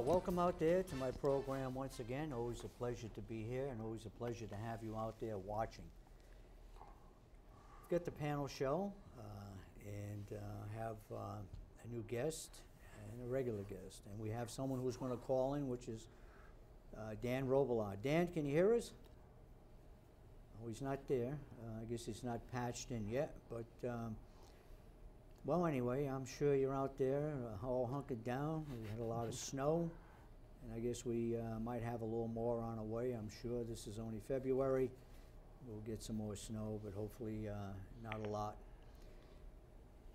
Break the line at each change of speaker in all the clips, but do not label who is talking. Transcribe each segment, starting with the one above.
Welcome out there to my program once again. Always a pleasure to be here and always a pleasure to have you out there watching. We've got the panel show and have a new guest and a regular guest. And we have someone who's going to call in, which is Dan Robillard. Dan, can you hear us? Oh, he's not there. I guess he's not patched in yet, but well, anyway, I'm sure you're out there all hunkered down. We had a lot of snow, and I guess we might have a little more on the way. I'm sure this is only February. We'll get some more snow, but hopefully not a lot.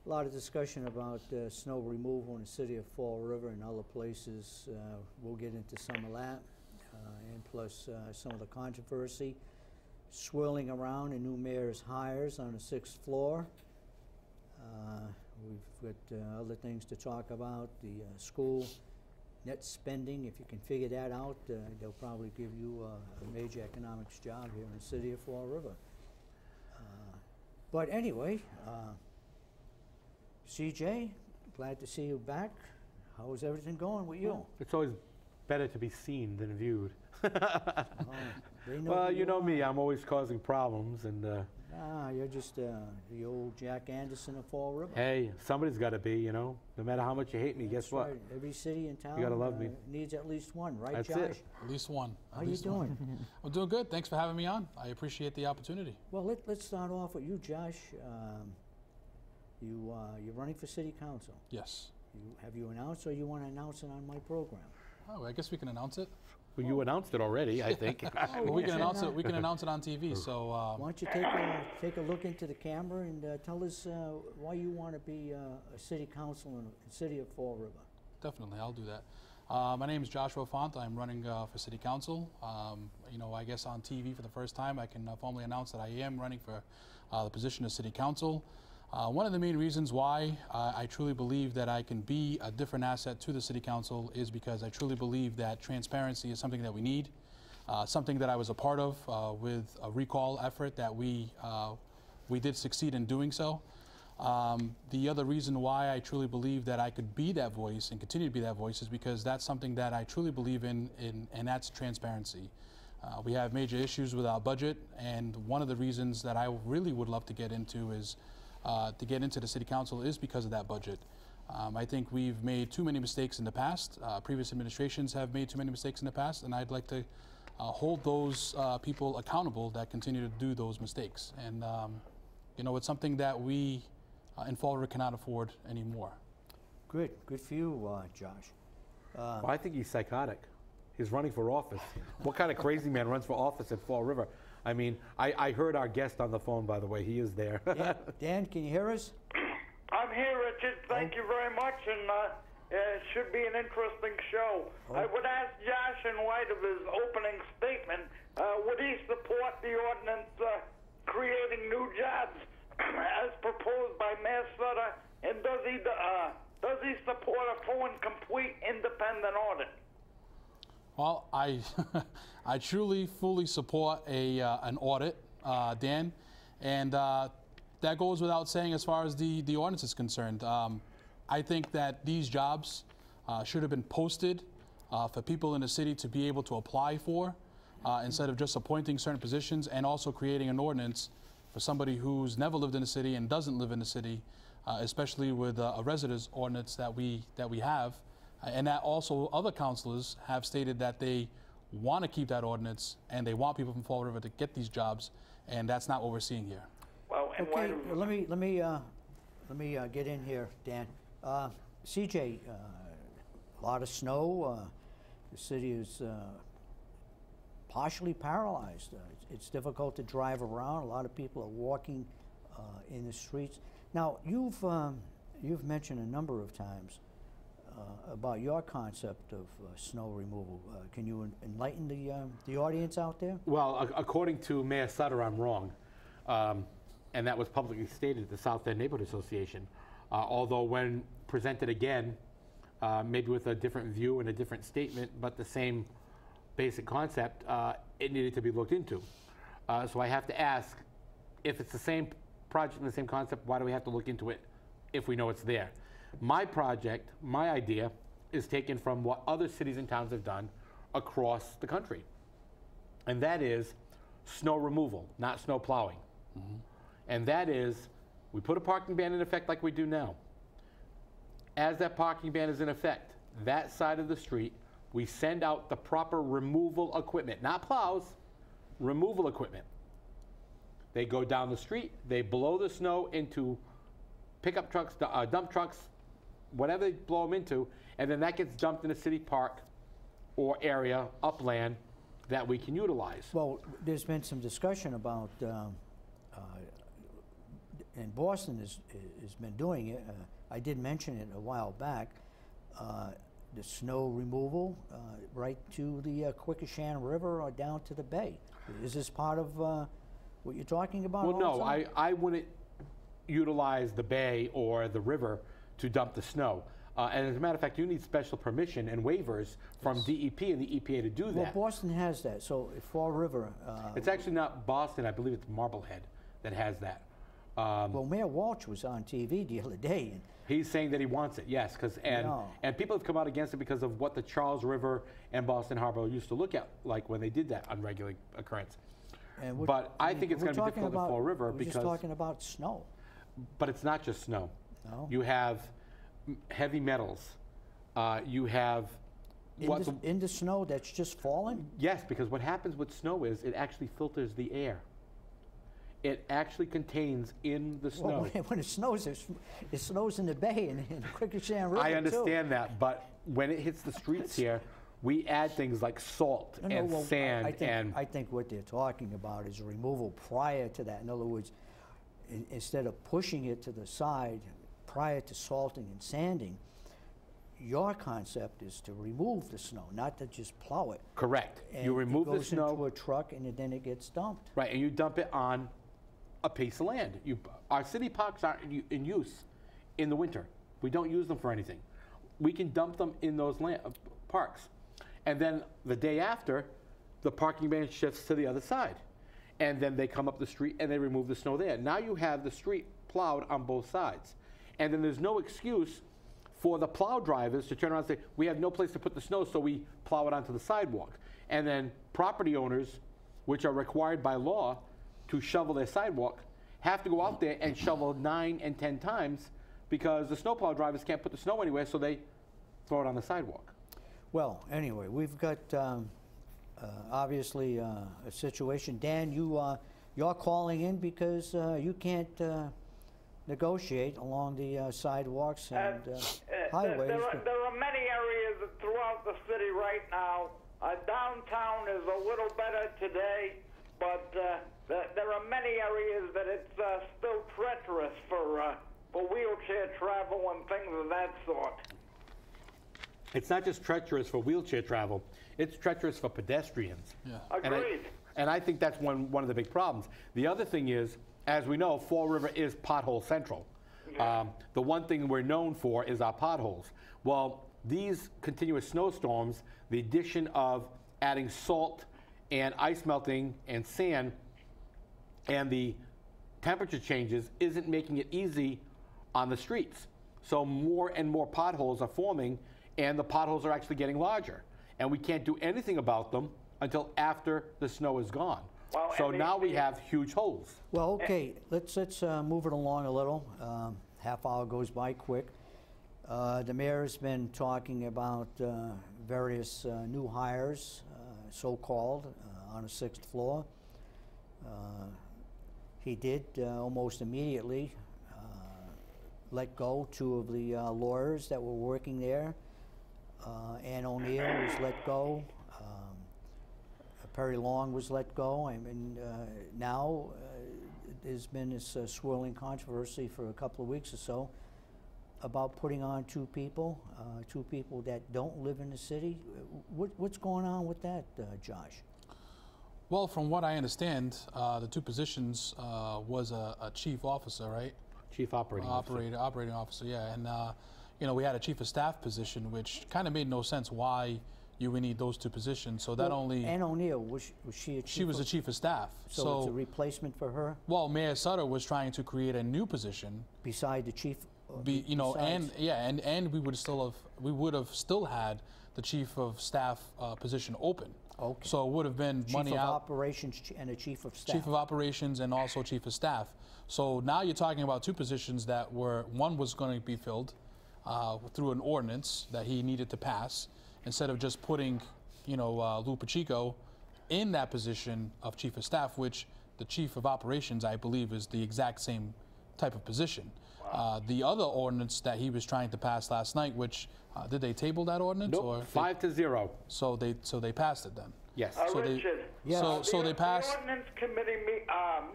A lot of discussion about snow removal in the city of Fall River and other places. We'll get into some of that, and plus some of the controversy swirling around in new mayor's hires on the 6th floor. We've got other things to talk about. The school net spending, if you can figure that out, they'll probably give you a major economics job here in the city of Fall River. But anyway, CJ, glad to see you back. How's everything going with you?
It's always better to be seen than viewed.
Well,
you know me, I'm always causing problems, and
you're just the old Jack Anderson of Fall River.
hey, somebody's got to be, you know. No matter how much you hate me, guess what?
Right. Every city in town
You gotta love me.
Needs at least one, right,
That's
Josh?
it.
At least one.
How you doing?
I'm doing good. Thanks for having me on. I appreciate the opportunity.
Well, let's start off with you, Josh. You're running for city council.
Yes.
Have you announced, or you want to announce it on my program?
Oh, I guess we can announce it.
Well, you announced it already, I think.
Well, we can announce it. We can announce it on TV. So
Why don't you take a look into the camera and tell us why you want to be a city council in the city of Fall River?
definitely, I'll do that. My name is Joshua Fonte. I'm running for city council. You know, I guess on TV for the first time, I can formally announce that I am running for the position of city council. One of the main reasons why I truly believe that I can be a different asset to the city council is because I truly believe that transparency is something that we need, something that I was a part of with a recall effort that we did succeed in doing so. The other reason why I truly believe that I could be that voice and continue to be that voice is because that's something that I truly believe in and that's transparency. We have major issues with our budget, and one of the reasons that I really would love to get into is to get into the city council is because of that budget. I think we've made too many mistakes in the past. Previous administrations have made too many mistakes in the past, and I'd like to hold those people accountable that continue to do those mistakes. And you know, it's something that we in Fall River cannot afford anymore.
Good for you, Josh.
Well, I think he's psychotic. He's running for office. What kind of crazy man runs for office at Fall River? I mean, I heard our guest on the phone, by the way. He is there.
Dan, can you hear us?
I'm here, Richard. Thank you very much, and it should be an interesting show. I would ask Josh, in light of his opening statement, would he support the ordinance creating new jobs as proposed by Mayor Sutter, and does he support a full and complete independent audit?
Well, I truly, fully support an audit, Dan, and that goes without saying as far as the ordinance is concerned. I think that these jobs should have been posted for people in the city to be able to apply for, instead of just appointing certain positions and also creating an ordinance for somebody who's never lived in the city and doesn't live in the city, especially with a residence ordinance that we have. And that also other councilors have stated that they want to keep that ordinance and they want people from Fall River to get these jobs, and that's not what we're seeing here.
Well, and
Okay, let me get in here, Dan. CJ, a lot of snow. The city is partially paralyzed. It's difficult to drive around. A lot of people are walking in the streets. Now, you've mentioned a number of times about your concept of snow removal. Can you enlighten the audience out there?
Well, according to Mayor Sutter, I'm wrong. And that was publicly stated at the South End Neighborhood Association. Although when presented again, maybe with a different view and a different statement, but the same basic concept, it needed to be looked into. So I have to ask, if it's the same project and the same concept, why do we have to look into it if we know it's there? My project, my idea, is taken from what other cities and towns have done across the country. And that is snow removal, not snow plowing. And that is, we put a parking ban in effect like we do now. As that parking ban is in effect, that side of the street, we send out the proper removal equipment, not plows, removal equipment. They go down the street, they blow the snow into pickup trucks, dump trucks, whatever they blow them into, and then that gets dumped in a city park or area, upland, that we can utilize.
Well, there's been some discussion about, and Boston has been doing it. I did mention it a while back. The snow removal right to the Quequechan River or down to the bay. Is this part of what you're talking about?
Well, no,
also?
I wouldn't utilize the bay or the river to dump the snow. And as a matter of fact, you need special permission and waivers from DEP and the EPA to do that.
Well, Boston has that. So Fall River.
It's actually not Boston. I believe it's Marblehead that has that.
Well, Mayor Walsh was on TV the other day. And
he's saying that he wants it, yes, and people have come out against it because of what the Charles River and Boston Harbor used to look at like when they did that unregulated occurrence. But I think it's going to be difficult in Fall River because
we're just talking about snow.
But it's not just snow.
No.
You have heavy metals. You have
in the snow that's just falling?
Yes, because what happens with snow is it actually filters the air. It actually contains in the snow.
Well, when it snows in the bay and in the Quequechan River.
I understand that, but when it hits the streets here, we add things like salt and sand.
I think what they're talking about is removal prior to that. In other words, instead of pushing it to the side prior to salting and sanding, your concept is to remove the snow, not to just plow it.
Correct.
And
you remove the snow.
It goes into a truck and then it gets dumped.
Right, and you dump it on a piece of land. Our city parks aren't in use in the winter. We don't use them for anything. We can dump them in those parks. And then the day after, the parking ban shifts to the other side. And then they come up the street and they remove the snow there. Now you have the street plowed on both sides. And then there's no excuse for the plow drivers to turn around and say, we have no place to put the snow, so we plow it onto the sidewalk. And then property owners, which are required by law to shovel their sidewalk, have to go out there and shovel 9 and 10 times because the snowplow drivers can't put the snow anywhere, so they throw it on the sidewalk.
Well, anyway, we've got obviously a situation. Dan, you're calling in because you can't negotiate along the sidewalks and highways.
There are many areas throughout the city right now. Downtown is a little better today, but there are many areas that it's still treacherous for wheelchair travel and things of that sort.
It's not just treacherous for wheelchair travel, it's treacherous for pedestrians.
Yeah.
Agreed.
And I think that's one of the big problems. The other thing is, as we know, Fall River is pothole central.
Yeah.
The one thing we're known for is our potholes. Well, these continuous snowstorms, the addition of adding salt and ice melting and sand and the temperature changes isn't making it easy on the streets. So more and more potholes are forming, and the potholes are actually getting larger. And we can't do anything about them until after the snow is gone.
Well,
so now we have huge holes.
Well, okay, let's move it along a little. Half hour goes by quick. The mayor's been talking about various new hires, so-called, on the 6th floor. He did almost immediately let go 2 of the lawyers that were working there. Ann O'Neill was let go. Perry Long was let go. I mean, now there's been this swirling controversy for a couple of weeks or so about putting on 2 people that don't live in the city. What's going on with that, Josh?
Well, from what I understand, the 2 positions was a chief officer, right?
Chief operating officer.
Operating officer, yeah. And, you know, we had a chief of staff position, which kind of made no sense why you would need those 2 positions. So that only...
Ann O'Neill, was she a chief?
She was a chief of staff.
So it's a replacement for her?
Well, Mayor Sutter was trying to create a new position.
Beside the chief
and we would have still had the chief of staff position open.
Okay.
So it would have been money
Chief of
out.
Operations and a Chief of Staff.
Chief of Operations and also Chief of Staff. So now you're talking about two positions that one was going to be filled through an ordinance that he needed to pass, instead of just putting, Lou Pacheco in that position of Chief of Staff, which the Chief of Operations, I believe, is the exact same type of position. The other ordinance that he was trying to pass last night, which did they table that ordinance?
Nope,
or
5-0.
So they passed it then.
Yes.
So
Richard,
they passed.
The ordinance committee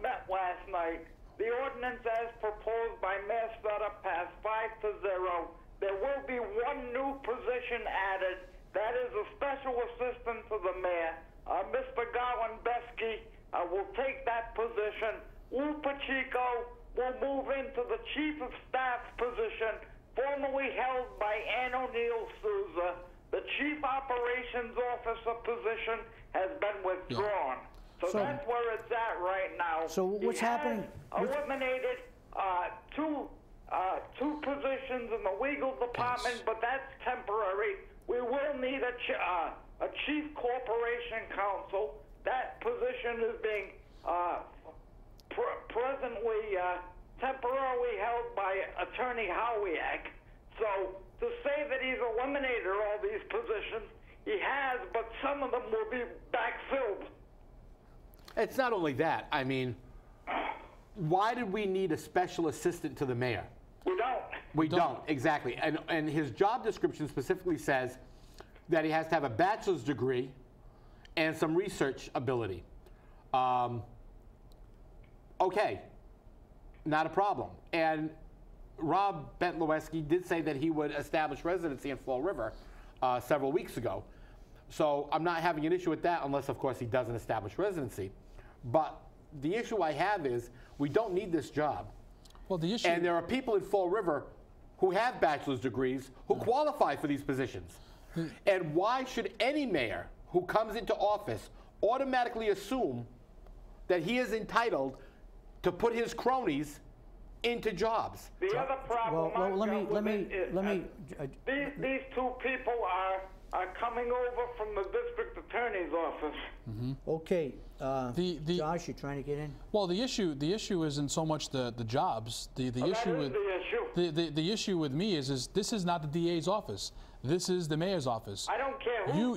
met last night. The ordinance as proposed by Mayor Sutter passed 5-0. There will be one new position added. That is a special assistant to the mayor. Mr. Garland Besky will take that position. Lou Pacheco will move into the Chief of Staff position, formerly held by Ann O'Neill Souza. The Chief Operations Officer position has been withdrawn. So that's where it's at right now.
So what's happening?
Eliminated two positions in the legal department, but that's temporary. We will need a chief corporation counsel. That position is being presently temporarily held by Attorney Howiak. So to say that he's eliminated all these positions, he has, but some of them will be backfilled.
It's not only that. I mean, why did we need a special assistant to the mayor?
We don't.
We don't, exactly. And his job description specifically says that he has to have a bachelor's degree and some research ability. Okay, not a problem. And Rob Bentloweski did say that he would establish residency in Fall River several weeks ago. So I'm not having an issue with that unless, of course, he doesn't establish residency. But the issue I have is we don't need this job.
Well, the issue...
And there are people in Fall River who have bachelor's degrees who qualify for these positions. And why should any mayor who comes into office automatically assume that he is entitled to put his cronies into jobs?
The other problem these two people are coming over from the district attorney's office.
Mm-hmm. Okay, Josh, you trying to get in?
Well, the issue isn't so much the jobs. The issue with me is this is not the DA's office. This is the mayor's office.
I don't care who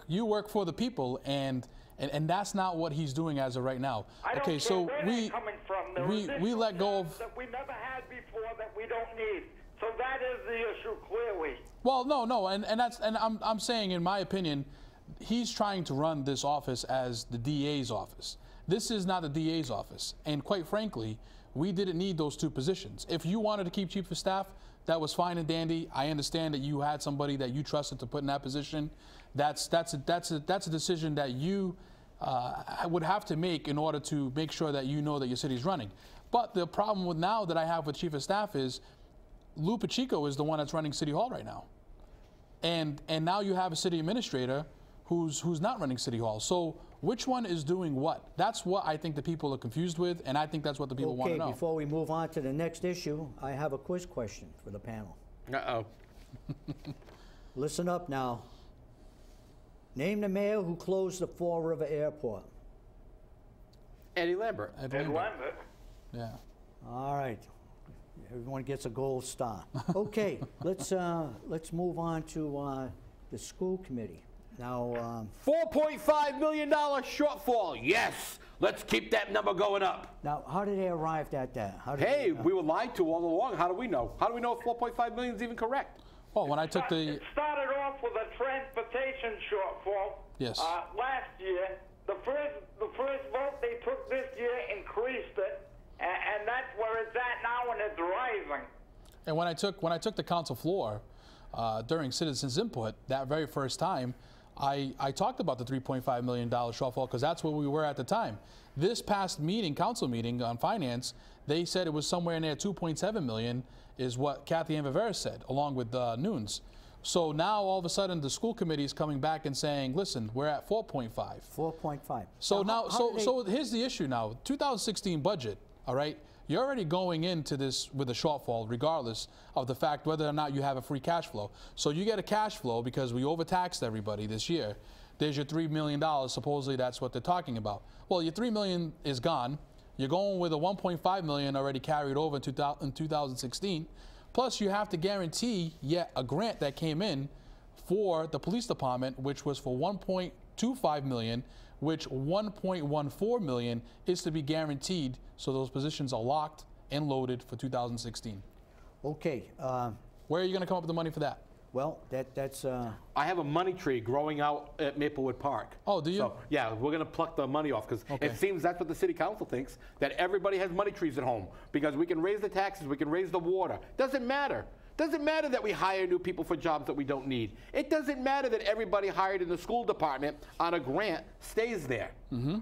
you work for the people, and that's not what he's doing as of right now.
I don't care where they're coming from.
We let go of
that we never had before that we don't need. So that is the issue clearly.
Well, no, and I'm saying, in my opinion, he's trying to run this office as the DA's office. This is not the DA's office, and quite frankly, we didn't need those two positions. If you wanted to keep chief of staff, that was fine and dandy. I understand that you had somebody that you trusted to put in that position. That's a decision that you would have to make in order to make sure that you know that your city's running. But the problem with now that I have with chief of staff is Lou Pacheco is the one that's running City Hall right now, and now you have a city administrator who's not running City Hall. So which one is doing what? That's what I think the people are confused with, and I think that's what the people want to know.
Okay, before we move on to the next issue, I have a quiz question for the panel.
Uh-oh.
Listen up now. Name the mayor who closed the Fall River Airport.
Eddie Lambert.
Ed Lambert.
Yeah.
All right. Everyone gets a gold star. Okay, let's move on to the school committee. Now,
$4.5 million shortfall. Yes, let's keep that number going up.
Now, how did they arrive at that?
Hey, we were lied to all along. How do we know? How do we know if 4.5 million is even correct?
Well, when I took
It started off with a transportation shortfall.
Yes.
Last year, the first vote they took this year increased it, and that's where it's at now, and it's rising.
And when I took the council floor during citizens input that very first time, I talked about the $3.5 million shortfall because that's where we were at the time. This past council meeting on finance, they said it was somewhere in there 2.7 million is what Kathy Ann Vivera said, along with Nunes. So now all of a sudden the school committee is coming back and saying, listen, we're at 4.5.
4.5.
So so here's the issue now. 2016 budget all right, you're already going into this with a shortfall regardless of the fact whether or not you have a free cash flow. So you get a cash flow because we overtaxed everybody this year. There's your $3 million. Supposedly that's what they're talking about. Well, your $3 million is gone. You're going with a $1.5 million already carried over in 2016. Plus, you have to guarantee yet a grant that came in for the police department, which was for $1.25 million, which $1.14 million is to be guaranteed. So those positions are locked and loaded for 2016.
Okay.
Where are you going to come up with the money for that?
Well, that's...
I have a money tree growing out at Maplewood Park.
Oh, do you?
So, yeah, we're going to pluck the money off because it seems that's what the city council thinks, that everybody has money trees at home because we can raise the taxes, we can raise the water. Doesn't matter. Doesn't matter that we hire new people for jobs that we don't need. It doesn't matter that everybody hired in the school department on a grant stays there.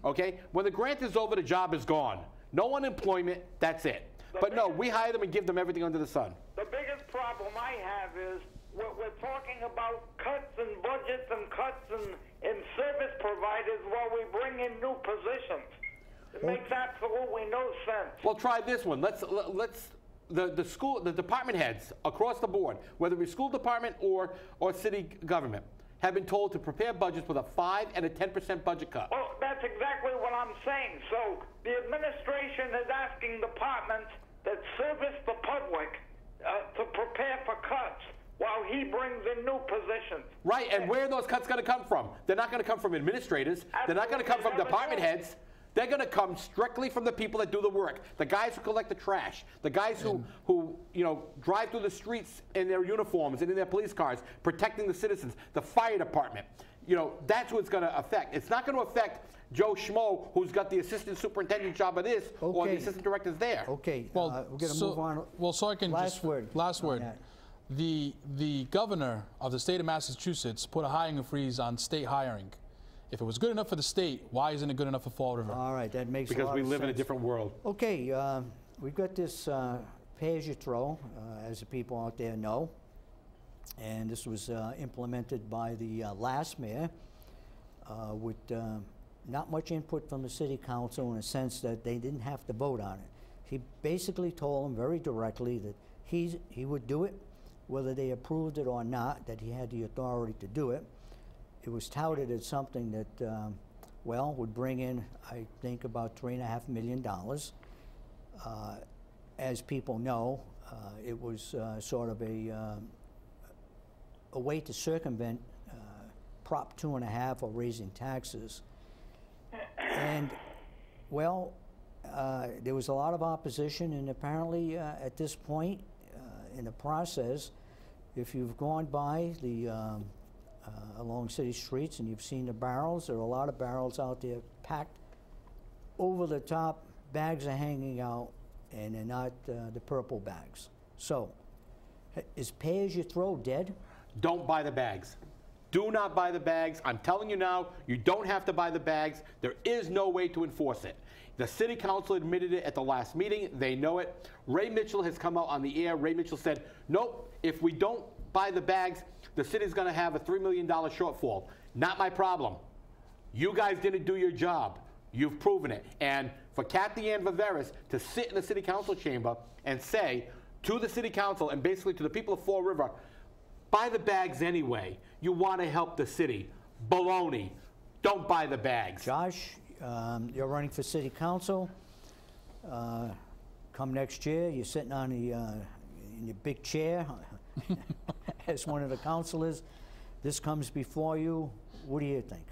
Okay? When the grant is over, the job is gone. No unemployment, that's it. But no, we hire them and give them everything under the sun.
The biggest problem I have is we're talking about cuts in budgets and cuts in service providers while we bring in new positions. It makes absolutely no sense.
Well, try this one. The department heads across the board, whether it be school department or city government, have been told to prepare budgets with a 5 and a 10% budget cut.
Well, that's exactly what I'm saying. So the administration is asking departments that service the public to prepare for cuts while he brings in new positions.
Right, and where are those cuts going to come from? They're not going to come from administrators. They're not going to come from department heads. They're going to come strictly from the people that do the work, the guys who collect the trash, the guys who drive through the streets in their uniforms and in their police cars, protecting the citizens, the fire department. That's what it's going to affect. It's not going to affect Joe Schmo, who's got the assistant superintendent job of this, or the assistant directors there.
Okay,
Well,
we're going to move on.
Well, so I can
Last word.
Last word. The governor of the state of Massachusetts put a hiring freeze on state hiring. If it was good enough for the state, why isn't it good enough for Fall River?
All right, that makes a
Because
lot
we
of
live in a
sense.
different world.
Okay, we've got this pay-as-you-throw, as the people out there know, and this was implemented by the last mayor with not much input from the city council in a sense that they didn't have to vote on it. He basically told them very directly that he would do it, whether they approved it or not, that he had the authority to do it. It was touted as something that, would bring in, I think, about $3.5 million. As people know, it was sort of a way to circumvent Prop 2.5 or raising taxes. And, there was a lot of opposition, and apparently at this point in the process, if you've gone by the along city streets and you've seen the barrels, there are a lot of barrels out there packed over the top. Bags are hanging out, and they're not the purple bags. So, is pay-as-you-throw dead?
Don't buy the bags. Do not buy the bags. I'm telling you now, you don't have to buy the bags. There is no way to enforce it. The city council admitted it at the last meeting. They know it. Ray Mitchell has come out on the air. Ray Mitchell said, nope, if we don't buy the bags, the city's going to have a $3 million shortfall. Not my problem. You guys didn't do your job. You've proven it. And for Kathy Ann Viveris to sit in the city council chamber and say to the city council and basically to the people of Fall River, buy the bags anyway. You want to help the city. Baloney. Don't buy the bags.
Josh, you're running for city council. Come next year, you're sitting on in your big chair as one of the councilors. This comes before you. What do you think?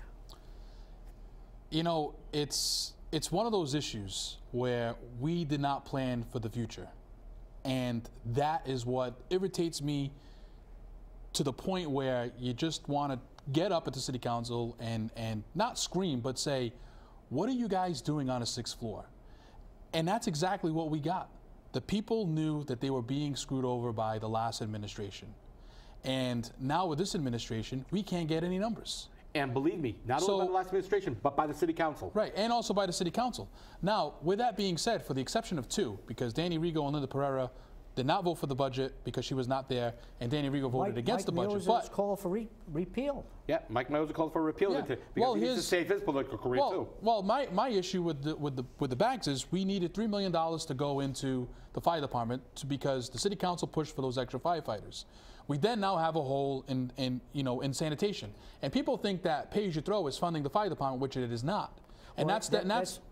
It's one of those issues where we did not plan for the future. And that is what irritates me to the point where you just want to get up at the city council and not scream, but say, what are you guys doing on a 6th floor? And that's exactly what we got. The people knew that they were being screwed over by the last administration. And now with this administration, we can't get any numbers.
And believe me, not only by the last administration, but by the city council.
Right, and also by the city council. Now, with that being said, for the exception of 2, because Danny Rigo and Linda Pereira did not vote for the budget because she was not there, and Danny Rigo voted against the budget.
But call for repeal.
Yeah, Mike Mills called for repeal
Yeah.
because he needs to save his political career too.
Well, my issue with the banks is we needed $3 million to go into the fire department because the city council pushed for those extra firefighters. We then now have a hole in sanitation, and people think that pay as you throw is funding the fire department, which it is not. And
Well,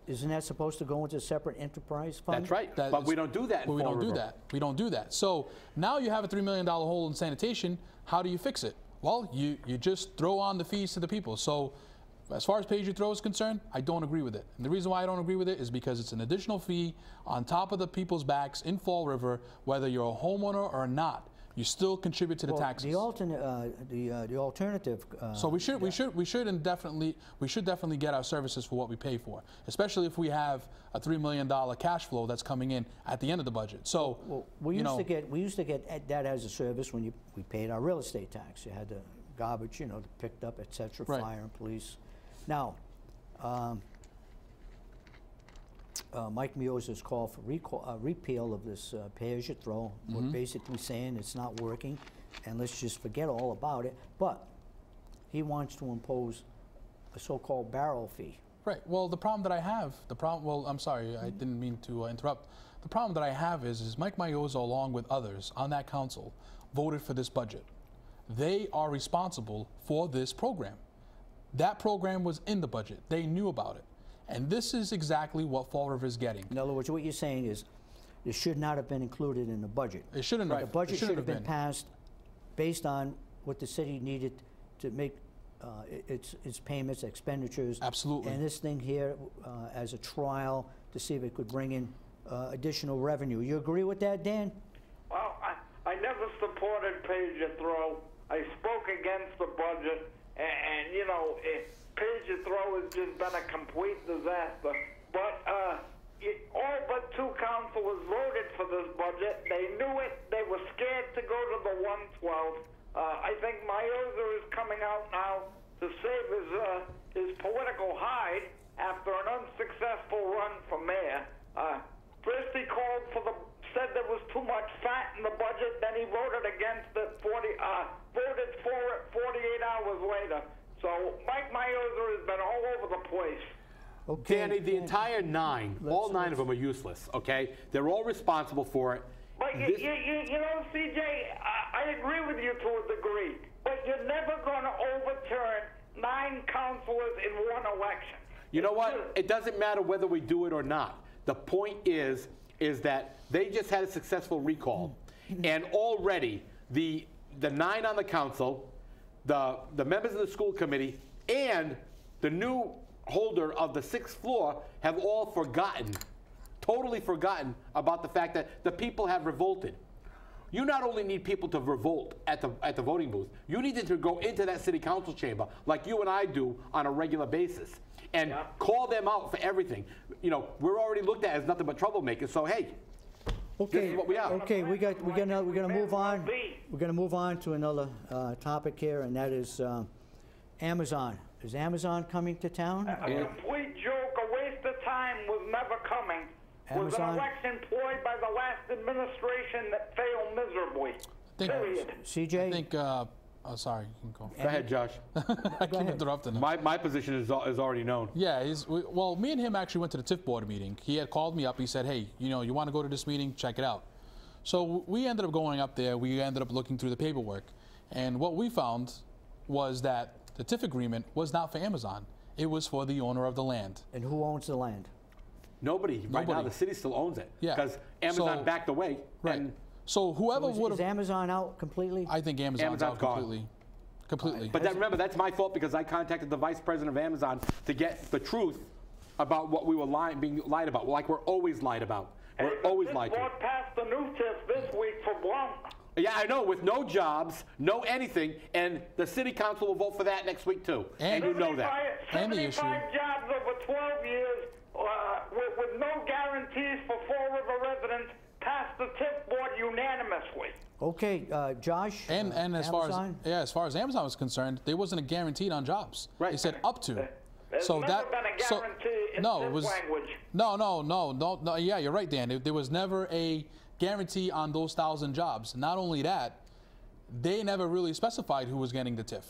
isn't that supposed to go into a separate enterprise fund?
That's right, but we don't do that in
we
Fall
don't do
River.
that. We don't do that. So now you have a $3 million hole in sanitation. How do you fix it? Well, you just throw on the fees to the people. So as far as pay as you throw is concerned, I don't agree with it. And the reason why I don't agree with it is because it's an additional fee on top of the people's backs in Fall River, whether you're a homeowner or not. You still contribute to the taxes.
The alternative.
So we should definitely get our services for what we pay for, especially if we have a $3 million cash flow that's coming in at the end of the budget. So
we used to get that as a service when we paid our real estate tax. You had the garbage, picked up, etc.
Right.
Fire and police. Now, Mike Mioza's call for repeal of this pay-as-you-throw. We're basically saying it's not working, and let's just forget all about it. But he wants to impose a so-called barrel fee.
Right. Well, the problem that I have, well, I'm sorry, I didn't mean to interrupt. The problem that I have is Mike Mioza, along with others on that council, voted for this budget. They are responsible for this program. That program was in the budget. They knew about it. And this is exactly what Fall River is getting.
In other words, what you're saying is it should not have been included in the budget.
It shouldn't have.
The budget should have been passed based on what the city needed to make its payments, expenditures.
Absolutely.
And this thing here as a trial to see if it could bring in additional revenue. You agree with that, Dan?
Well, I never supported pay-as-you-throw. I spoke against the budget, and pay-as-you-throw has just been a complete disaster. But all but 2 councilors voted for this budget. They knew it. They were scared to go to the 112. I think Mioza is coming out now to save his political hide after an unsuccessful run for mayor. First he said there was too much fat in the budget, then he voted against it, voted for it 48 hours later. So Mike Mioza has been all over the place.
Okay.
Danny, the entire all 9 of them are useless, okay? They're all responsible for it.
But CJ, I agree with you to a degree, but you're never going to overturn 9 councilors in one election.
You know what? It doesn't matter whether we do it or not. The point is that they just had a successful recall, and already the 9 on the council, the members of the school committee, and the new holder of the 6th floor have all totally forgotten about the fact that the people have revolted. You not only need people to revolt at the voting booth, you need them to go into that city council chamber like you and I do on a regular basis and call them out for everything. We're already looked at as nothing but troublemakers, so hey,
okay,
this is what we are.
Okay, we're gonna move on. We're gonna move on to another topic here, and that is Amazon. Is Amazon coming to town?
A complete joke, a waste of time, was never coming. Was an election ploy by the last administration that failed miserably. Period.
CJ?
I think, sorry, you can go.
Go ahead, Josh.
I keep interrupting him.
My position is already known.
Yeah, well, me and him actually went to the TIF board meeting. He had called me up. He said, hey, you want to go to this meeting? Check it out. So we ended up going up there. We ended up looking through the paperwork. And what we found was that the TIF agreement was not for Amazon. It was for the owner of the land.
And who owns the land?
Nobody. Right now, the city still owns it.
Yeah.
Because Amazon backed away.
Right. So whoever would have...
Is Amazon out completely?
I think Amazon's out completely.
Gone.
Completely.
But remember, that's my fault because I contacted the vice president of Amazon to get the truth about what we were being lied about. Like we're always lied about. We're always lied to.
This board passed the new TIF this week for Blount.
Yeah, I know, with no jobs, no anything, and the city council will vote for that next week too. And you know that.
75 jobs over 12 years with no guarantees for Fall River residents passed the TIF board unanimously.
Okay, Josh.
And as far as Amazon was concerned, there wasn't a guaranteed on jobs.
Right.
They said up to.
There's never been a guarantee in this language.
No. Yeah, you're right, Dan. There was never a guarantee on those 1,000 jobs. Not only that, they never really specified who was getting the TIF.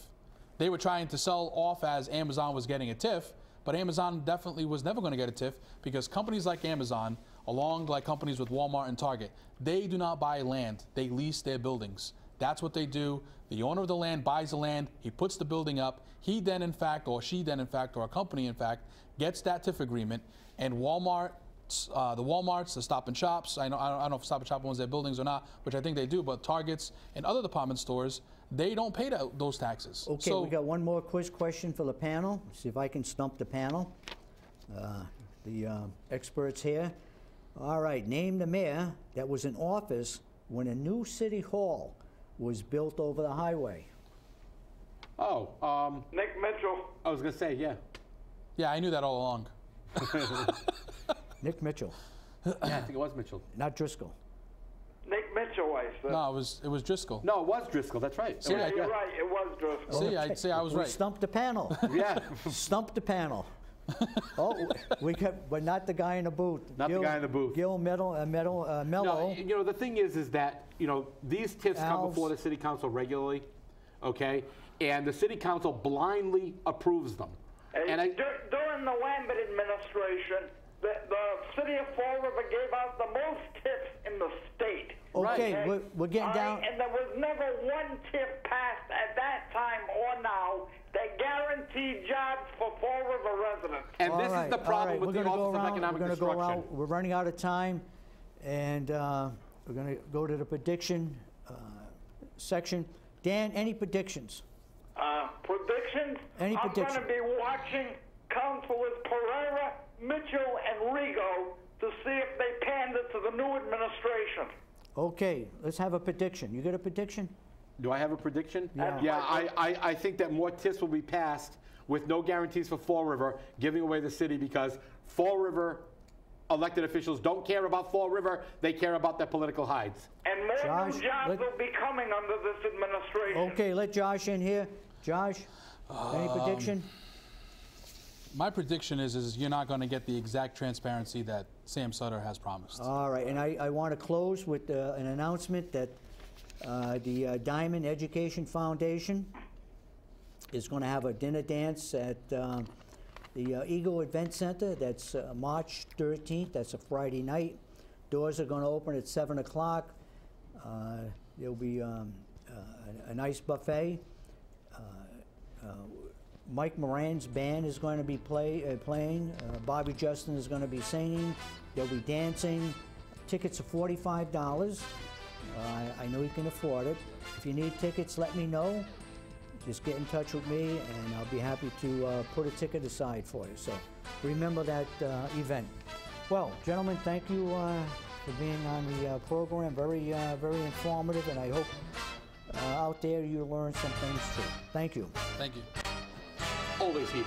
They were trying to sell off as Amazon was getting a TIF, but Amazon definitely was never going to get a TIF because companies like Amazon, along like companies with Walmart and Target, they do not buy land. They lease their buildings. That's what they do. The owner of the land buys the land. He puts the building up. He then, in fact, or she then, in fact, or a company, in fact, gets that TIF agreement. And Walmart, the Walmarts, the Stop and Shops, I don't know if Stop and Shop owns their buildings or not, which I think they do, but Targets and other department stores, they don't pay those taxes.
Okay,
so,
we got one more quiz question for the panel. See if I can stump the panel. The experts here. All right, name the mayor that was in office when a new city hall was built over the highway.
Oh,
Nick Mitchell.
I was going to say, yeah.
Yeah, I knew that all along.
Nick Mitchell,
Yeah, I think it was Mitchell.
not Driscoll.
Nick Mitchell, I said.
No, it was Driscoll.
No, it was Driscoll. That's right.
See,
Yeah, you're right. It was Driscoll.
See, I'd say I was
We
right.
stumped the panel.
Yeah.
Stumped the panel. Oh, we kept, but not the guy in the booth.
Not the guy in the booth.
Gil Mello.
No, you know, the thing is that, you know, these TIFs come
Alves.
before the city council regularly, okay? And the city council blindly approves them. And
During the Lambert administration, the city of Fall River gave out the most tips in the state.
Okay,
Right.
we're getting down.
And there was never one tip passed at that time or now that guaranteed jobs for Fall River residents.
And
All
this
right,
is the
all
problem
right,
with
we're
the
gonna go
Office of
around,
Economic
we're gonna go
Construction.
around. We're running out of time, and we're going to go to the prediction section. Dan, any predictions?
Predictions?
Any
I'm going
prediction?
to be watching Councilors Pereira, Mitchell, and Rigo to see if they pander to the new administration.
Okay, let's have a prediction. You got a prediction?
Do I have a prediction?
Yeah.
Yeah, I think that more TIFs will be passed with no guarantees for Fall River, giving away the city because Fall River elected officials don't care about Fall River, they care about their political hides.
And more
Josh,
new jobs
let-
will be coming under this administration.
Okay, let Josh in here. Josh, any prediction?
My prediction is you're not going to get the exact transparency that Sam Sutter has promised.
All right, and I want to close with an announcement that the Diamond Education Foundation is going to have a dinner dance at the Eagle Event Center. That's March 13th. That's a Friday night. Doors are going to open at 7 o'clock. There'll be a nice buffet. Mike Moran's band is going to be playing. Bobby Justin is going to be singing. They'll be dancing. Tickets are $45. I know you can afford it. If you need tickets, let me know. Just get in touch with me, and I'll be happy to put a ticket aside for you. So remember that event. Well, gentlemen, thank you for being on the program. Very, very informative, and I hope out there you learned some things too. Thank you.
Thank you.
Always heeded.